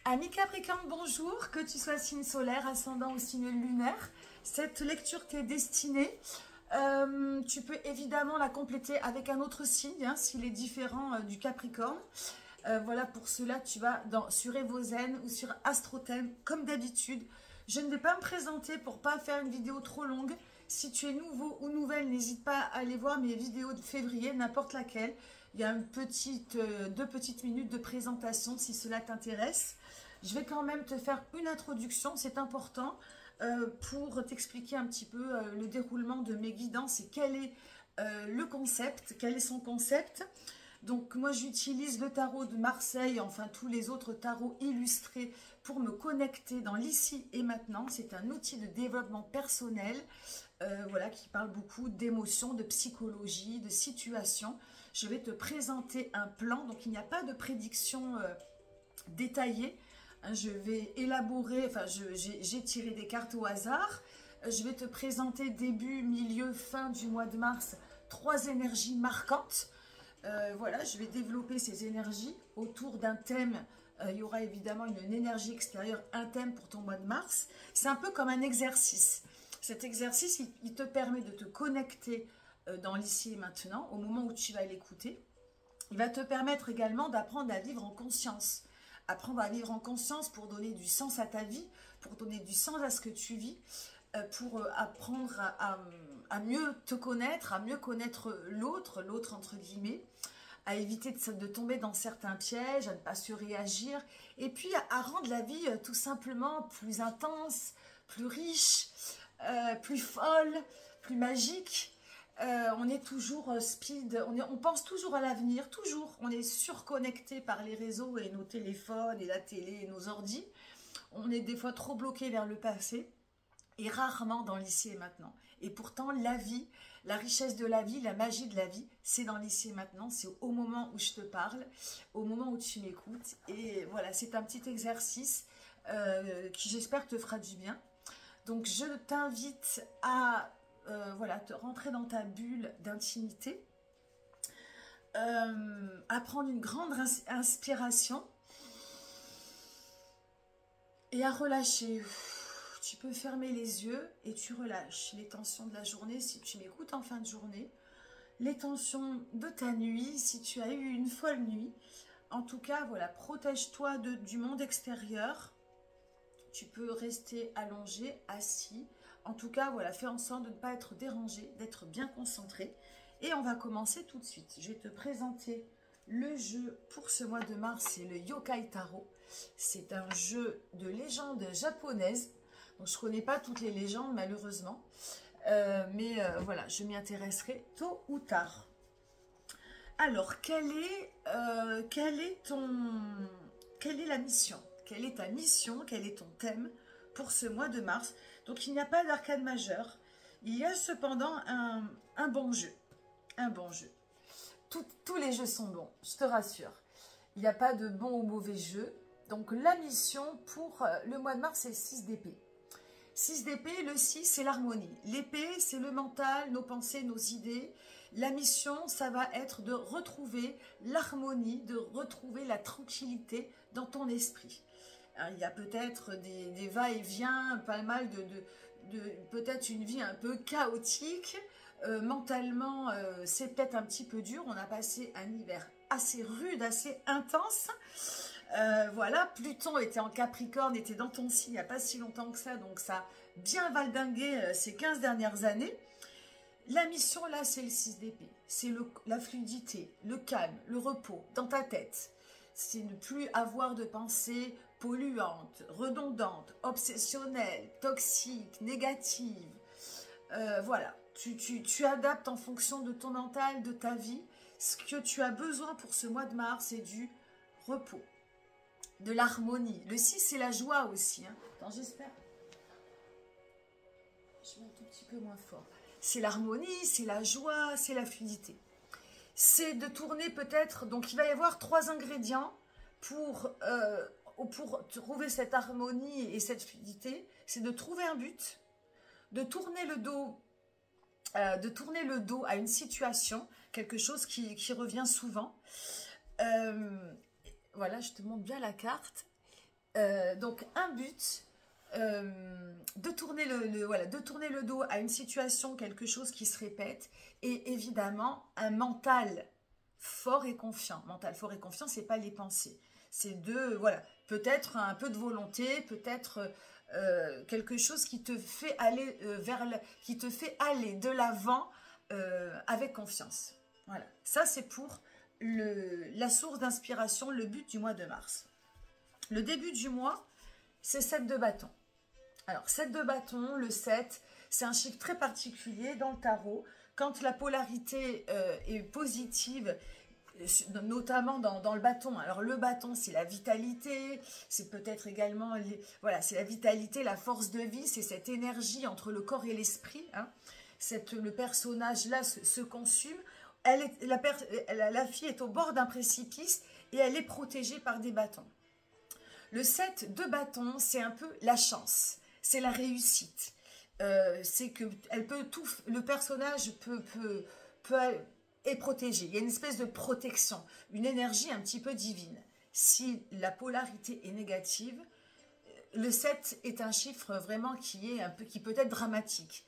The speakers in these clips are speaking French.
Ami Capricorne, bonjour, que tu sois signe solaire, ascendant ou signe lunaire, cette lecture t'est destinée. Tu peux évidemment la compléter avec un autre signe, hein, s'il est différent du Capricorne. Voilà, pour cela, tu vas sur Evozen ou sur Astrothème, comme d'habitude. Je ne vais pas me présenter pour pas faire une vidéo trop longue. Si tu es nouveau ou nouvelle, n'hésite pas à aller voir mes vidéos de février, n'importe laquelle. Il y a deux petites minutes de présentation si cela t'intéresse. Je vais quand même te faire une introduction, c'est important, pour t'expliquer un petit peu le déroulement de mes guidances et quel est le concept, quel est son concept. Donc moi j'utilise le tarot de Marseille, enfin tous les autres tarots illustrés pour me connecter dans l'ici et maintenant. C'est un outil de développement personnel, voilà, qui parle beaucoup d'émotions, de psychologie, de situation. Je vais te présenter un plan, donc il n'y a pas de prédiction détaillée. Je vais élaborer, enfin j'ai tiré des cartes au hasard. Je vais te présenter début, milieu, fin du mois de mars, 3 énergies marquantes. Voilà, je vais développer ces énergies autour d'un thème. Il y aura évidemment une énergie extérieure, un thème pour ton mois de mars. C'est un peu comme un exercice. Cet exercice, il te permet de te connecter dans l'ici et maintenant, au moment où tu vas l'écouter. Il va te permettre également d'apprendre à vivre en conscience. Apprendre à vivre en conscience pour donner du sens à ta vie, pour donner du sens à ce que tu vis, pour apprendre à mieux te connaître, à mieux connaître l'autre entre guillemets, à éviter de tomber dans certains pièges, à ne pas surréagir, et puis à rendre la vie tout simplement plus intense, plus riche, plus folle, plus magique. On est toujours speed, on pense toujours à l'avenir, toujours. On est surconnecté par les réseaux et nos téléphones et la télé et nos ordis. On est des fois trop bloqué vers le passé et rarement dans l'ici et maintenant. Et pourtant, la vie, la richesse de la vie, la magie de la vie, c'est dans l'ici et maintenant. C'est au moment où je te parle, au moment où tu m'écoutes. Et voilà, c'est un petit exercice qui, j'espère, te fera du bien. Donc, je t'invite à voilà, te rentrer dans ta bulle d'intimité, à prendre une grande inspiration et à relâcher. Tu peux fermer les yeux et tu relâches les tensions de la journée si tu m'écoutes en fin de journée, les tensions de ta nuit si tu as eu une folle nuit. En tout cas, voilà, protège-toi du monde extérieur. Tu peux rester allongé, assis. En tout cas, voilà, fais en sorte de ne pas être dérangé, d'être bien concentré. Et on va commencer tout de suite. Je vais te présenter le jeu pour ce mois de mars, c'est le Yokai Tarot. C'est un jeu de légende japonaise. Donc, je ne connais pas toutes les légendes, malheureusement. Mais voilà, je m'y intéresserai tôt ou tard. Alors, quelle est la mission? Quelle est ta mission? Quel est ton thème pour ce mois de mars? Donc, il n'y a pas d'arcane majeur. Il y a cependant un bon jeu. Un bon jeu. Tous les jeux sont bons, je te rassure. Il n'y a pas de bon ou mauvais jeu. Donc, la mission pour le mois de mars, c'est 6 d'épée. 6 d'épée, le 6, c'est l'harmonie. L'épée, c'est le mental, nos pensées, nos idées. La mission, ça va être de retrouver l'harmonie, de retrouver la tranquillité dans ton esprit. Alors, il y a peut-être des va-et-vient, pas mal peut-être une vie un peu chaotique. Mentalement, c'est peut-être un petit peu dur. On a passé un hiver assez rude, assez intense. Voilà, Pluton était en Capricorne, était dans ton signe il n'y a pas si longtemps que ça, donc ça a bien valdingué ces 15 dernières années. La mission là, c'est le 6 d'épée, c'est la fluidité, le calme, le repos dans ta tête. C'est ne plus avoir de pensées polluantes, redondantes, obsessionnelles, toxiques, négatives. Voilà, tu adaptes en fonction de ton mental, de ta vie. Ce que tu as besoin pour ce mois de mars, c'est du repos, de l'harmonie. Le 6, c'est la joie aussi. Hein. Attends, j'espère. Je mets un tout petit peu moins fort. C'est l'harmonie, c'est la joie, c'est la fluidité. C'est de tourner peut-être... Donc, il va y avoir 3 ingrédients pour trouver cette harmonie et cette fluidité. C'est de trouver un but, de tourner le dos à une situation, quelque chose qui revient souvent. Voilà, je te montre bien la carte. Donc un but, de tourner voilà, de tourner le dos à une situation, quelque chose qui se répète, et évidemment un mental fort et confiant. Mental fort et confiant, c'est pas les pensées. C'est voilà, peut-être un peu de volonté, peut-être quelque chose qui te fait aller qui te fait aller de l'avant avec confiance. Voilà, ça c'est pour la source d'inspiration, le but du mois de mars. Le début du mois, c'est 7 de bâton. Alors, 7 de bâton, le 7, c'est un chiffre très particulier dans le tarot. Quand la polarité est positive, notamment dans le bâton. Alors, le bâton, c'est la vitalité, c'est peut-être également, voilà, c'est la vitalité, la force de vie, c'est cette énergie entre le corps et l'esprit. Hein. Le personnage-là se consume. La fille est au bord d'un précipice et elle est protégée par des bâtons. Le 7 de bâton, c'est un peu la chance, c'est la réussite. C'est que le personnage est protégé. Il y a une espèce de protection, une énergie un petit peu divine. Si la polarité est négative, le 7 est un chiffre vraiment qui peut être dramatique,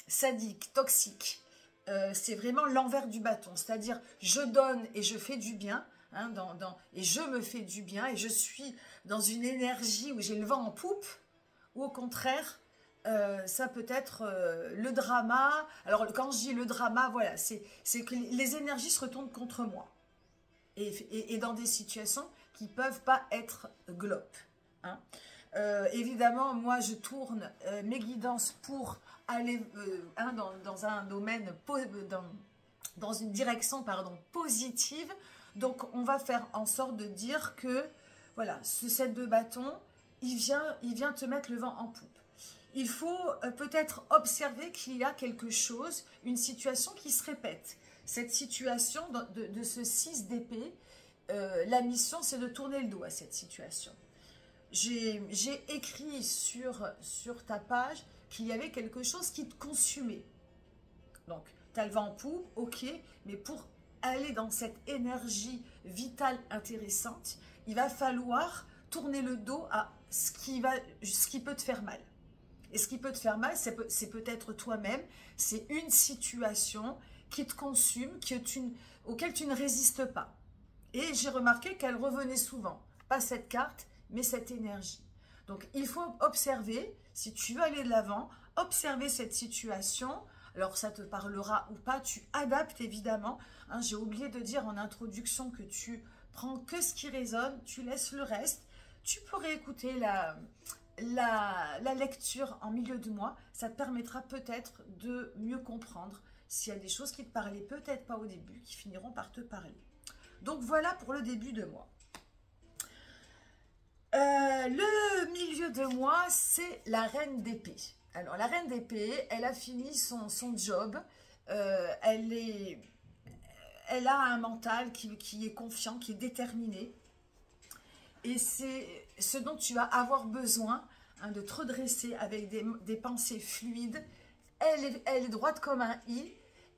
sadique, toxique. C'est vraiment l'envers du bâton, c'est-à-dire je donne et je fais du bien. Hein, et je me fais du bien et je suis dans une énergie où j'ai le vent en poupe, ou au contraire, ça peut être le drama. Alors quand je dis le drama, voilà, c'est que les énergies se retournent contre moi et dans des situations qui ne peuvent pas être glopes. Hein. Évidemment, moi je tourne mes guidances pour aller dans un domaine, dans une direction positive. Donc, on va faire en sorte de dire que, voilà, ce 7 de bâton, il vient te mettre le vent en poupe. Il faut peut-être observer qu'il y a quelque chose, une situation qui se répète. Cette situation de ce 6 d'épée, la mission, c'est de tourner le dos à cette situation. J'ai écrit sur ta page qu'il y avait quelque chose qui te consumait. Donc, tu as le vent en poupe, ok, mais pour aller dans cette énergie vitale intéressante, il va falloir tourner le dos à ce qui peut te faire mal. Et ce qui peut te faire mal, c'est peut-être toi-même, c'est une situation qui te consume, auquel tu ne résistes pas. Et j'ai remarqué qu'elle revenait souvent, pas cette carte, mais cette énergie. Donc il faut observer, si tu veux aller de l'avant, observer cette situation. Alors ça te parlera ou pas, tu adaptes évidemment. Hein, j'ai oublié de dire en introduction que tu prends que ce qui résonne, tu laisses le reste. Tu pourrais écouter la lecture en milieu de mois. Ça te permettra peut-être de mieux comprendre s'il y a des choses qui ne te parlaient peut-être pas au début, qui finiront par te parler. Donc voilà pour le début de mois. Le milieu de mois, c'est la reine d'épée. Alors, la reine d'épée, elle a fini son job. Elle a un mental qui est confiant, qui est déterminé. Et c'est ce dont tu vas avoir besoin, hein, de te redresser avec des pensées fluides. Elle est droite comme un i.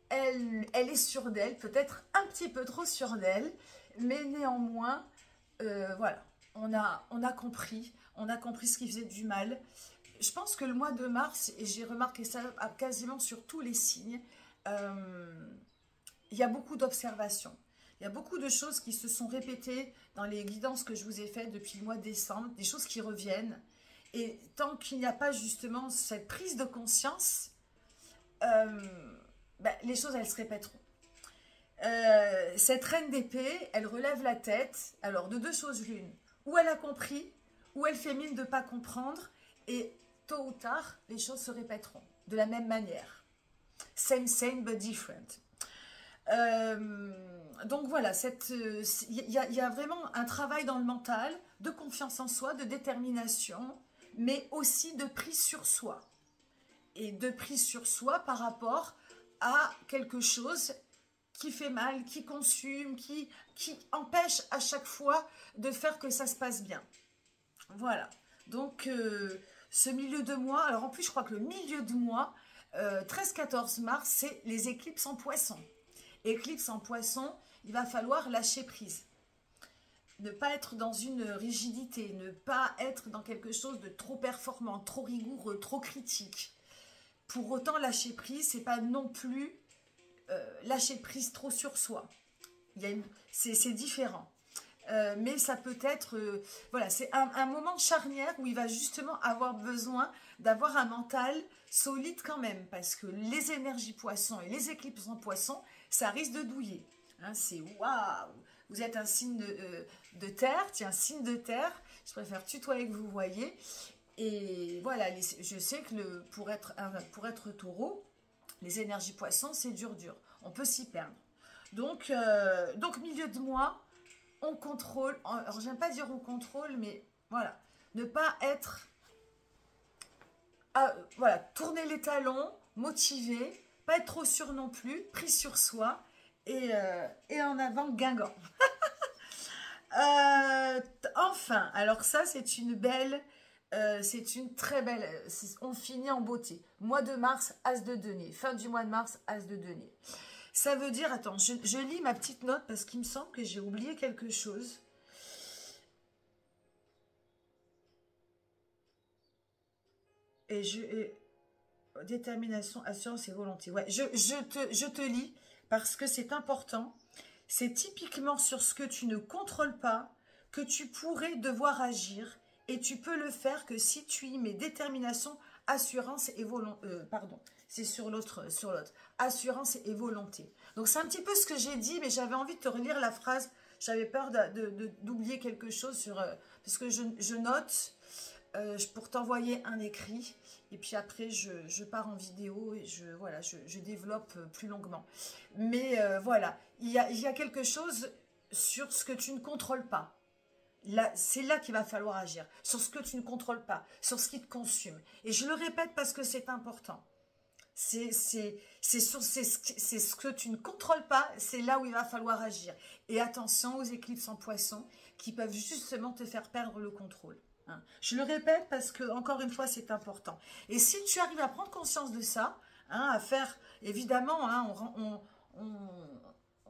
Elle est sûre d'elle, peut-être un petit peu trop sûre d'elle. Mais néanmoins, voilà, on a compris ce qui faisait du mal. Je pense que le mois de mars, et j'ai remarqué ça quasiment sur tous les signes, il y a beaucoup d'observations. Il y a beaucoup de choses qui se sont répétées dans les guidances que je vous ai faites depuis le mois de décembre, des choses qui reviennent. Et tant qu'il n'y a pas justement cette prise de conscience, les choses, elles se répéteront. Cette reine d'épée, elle relève la tête, alors de deux choses l'une. Ou elle a compris, ou elle fait mine de ne pas comprendre, et tôt ou tard, les choses se répéteront de la même manière. Same, same, but different. Donc voilà, il y a vraiment un travail dans le mental, de confiance en soi, de détermination, mais aussi de prise sur soi. Et de prise sur soi par rapport à quelque chose qui fait mal, qui consume, qui empêche à chaque fois de faire que ça se passe bien. Voilà. Donc, ce milieu de mois, alors en plus, je crois que le milieu de mois, 13-14 mars, c'est les éclipses en poisson. Éclipse en poisson, il va falloir lâcher prise. Ne pas être dans une rigidité, ne pas être dans quelque chose de trop performant, trop rigoureux, trop critique. Pour autant, lâcher prise, c'est pas non plus lâcher prise trop sur soi. C'est différent. Mais ça peut être, voilà, c'est un moment charnière où il va justement avoir besoin d'avoir un mental solide quand même, parce que les énergies poissons et les éclipses en poisson, ça risque de douiller. Hein, c'est waouh, vous êtes un signe de terre, tiens, signe de terre, je préfère tutoyer que vous voyez. Et voilà, je sais que pour être taureau, les énergies poissons, c'est dur, dur. On peut s'y perdre. Donc, milieu de mois, on contrôle. Alors, j'aime pas dire on contrôle, mais voilà. Ne pas être... voilà, tourner les talons, motivé, pas être trop sûr non plus, pris sur soi, et en avant, Guingamp. Enfin, alors ça, c'est une belle... c'est une très belle... On finit en beauté. Mois de mars, as de denier. Fin du mois de mars, as de denier. Ça veut dire... Attends, je lis ma petite note parce qu'il me semble que j'ai oublié quelque chose. Détermination, assurance et volonté. Ouais, je te lis parce que c'est important. C'est typiquement sur ce que tu ne contrôles pas que tu pourrais devoir agir. Et tu peux le faire que si tu y mets détermination, assurance et volonté. Pardon, c'est sur l'autre. Assurance et volonté. Donc c'est un petit peu ce que j'ai dit, mais j'avais envie de te relire la phrase. J'avais peur d'oublier quelque chose parce que je note pour t'envoyer un écrit. Et puis après, je pars en vidéo et je développe plus longuement. Mais voilà, il y a quelque chose sur ce que tu ne contrôles pas. C'est là qu'il va falloir agir, sur ce que tu ne contrôles pas, sur ce qui te consume. Et je le répète parce que c'est important. C'est ce que tu ne contrôles pas, c'est là où il va falloir agir. Et attention aux éclipses en poisson qui peuvent justement te faire perdre le contrôle. Hein. Je le répète parce que, encore une fois, c'est important. Et si tu arrives à prendre conscience de ça, hein, à faire, évidemment, hein, on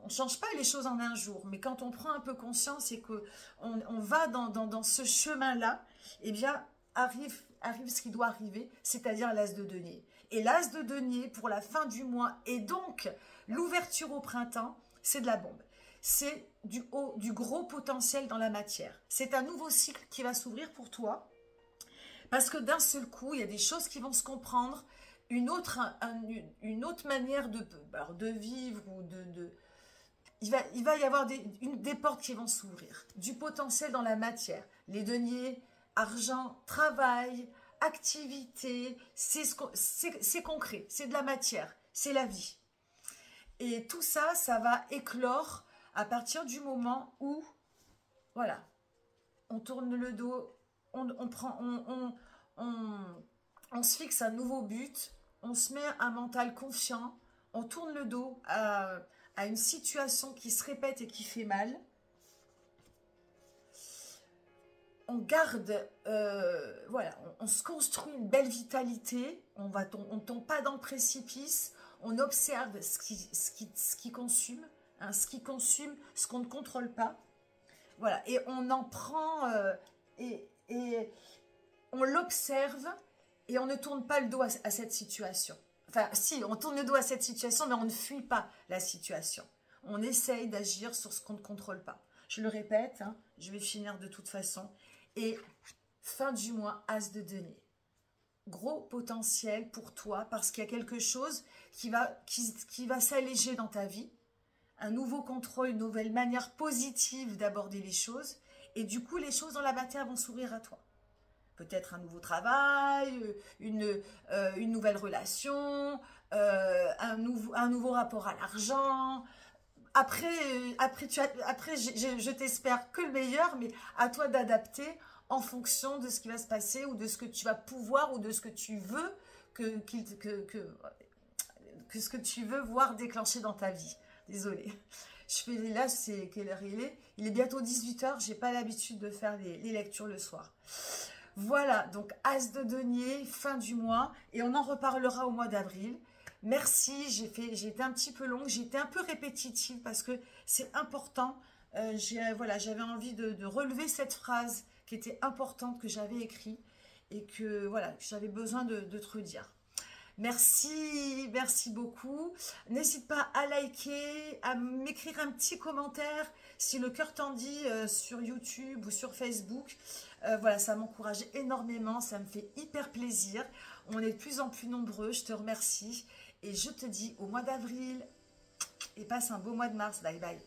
ne change pas les choses en un jour, mais quand on prend un peu conscience et qu'on va dans ce chemin-là, eh bien, arrive ce qui doit arriver, c'est-à-dire l'as de denier. Et l'as de denier, pour la fin du mois, et donc l'ouverture au printemps, c'est de la bombe. C'est du gros potentiel dans la matière. C'est un nouveau cycle qui va s'ouvrir pour toi, parce que d'un seul coup, il y a des choses qui vont se comprendre, une autre manière de vivre ou il va y avoir des portes qui vont s'ouvrir, du potentiel dans la matière, les deniers, argent, travail, activité, c'est concret, c'est de la matière, c'est la vie. Et tout ça, ça va éclore à partir du moment où, voilà, on tourne le dos, on se fixe un nouveau but, on se met un mental confiant, on tourne le dos à une situation qui se répète et qui fait mal. On garde, voilà, on se construit une belle vitalité, on ne tombe pas dans le précipice, on observe ce qui consume, hein, ce qu'on ne contrôle pas. Voilà, et on en prend, et on l'observe, et on ne tourne pas le dos à cette situation. Enfin, si, on tourne le dos à cette situation, mais on ne fuit pas la situation. On essaye d'agir sur ce qu'on ne contrôle pas. Je le répète, hein, je vais finir de toute façon. Et fin du mois, as de denier. Gros potentiel pour toi, parce qu'il y a quelque chose qui va s'alléger dans ta vie. Un nouveau contrôle, une nouvelle manière positive d'aborder les choses. Et du coup, les choses dans la matière vont s'ouvrir à toi. Peut-être un nouveau travail, une nouvelle relation, un nouveau rapport à l'argent. Après, je t'espère que le meilleur, mais à toi d'adapter en fonction de ce qui va se passer ou de ce que tu vas pouvoir ou de ce que tu veux que ce que tu veux voir déclencher dans ta vie. Désolée. Là, c'est quelle heure il est? Il est bientôt 18 h, j'ai pas l'habitude de faire les lectures le soir. Voilà, donc as de denier, fin du mois, et on en reparlera au mois d'avril. Merci, j'ai été un petit peu longue, j'ai été un peu répétitive parce que c'est important Voilà, j'avais envie de relever cette phrase qui était importante que j'avais écrite et que voilà, j'avais besoin de te redire. Merci, merci beaucoup. N'hésite pas à liker, à m'écrire un petit commentaire si le cœur t'en dit sur YouTube ou sur Facebook. Voilà, ça m'encourage énormément, ça me fait hyper plaisir. On est de plus en plus nombreux, je te remercie. Et je te dis au mois d'avril et passe un beau mois de mars. Bye bye.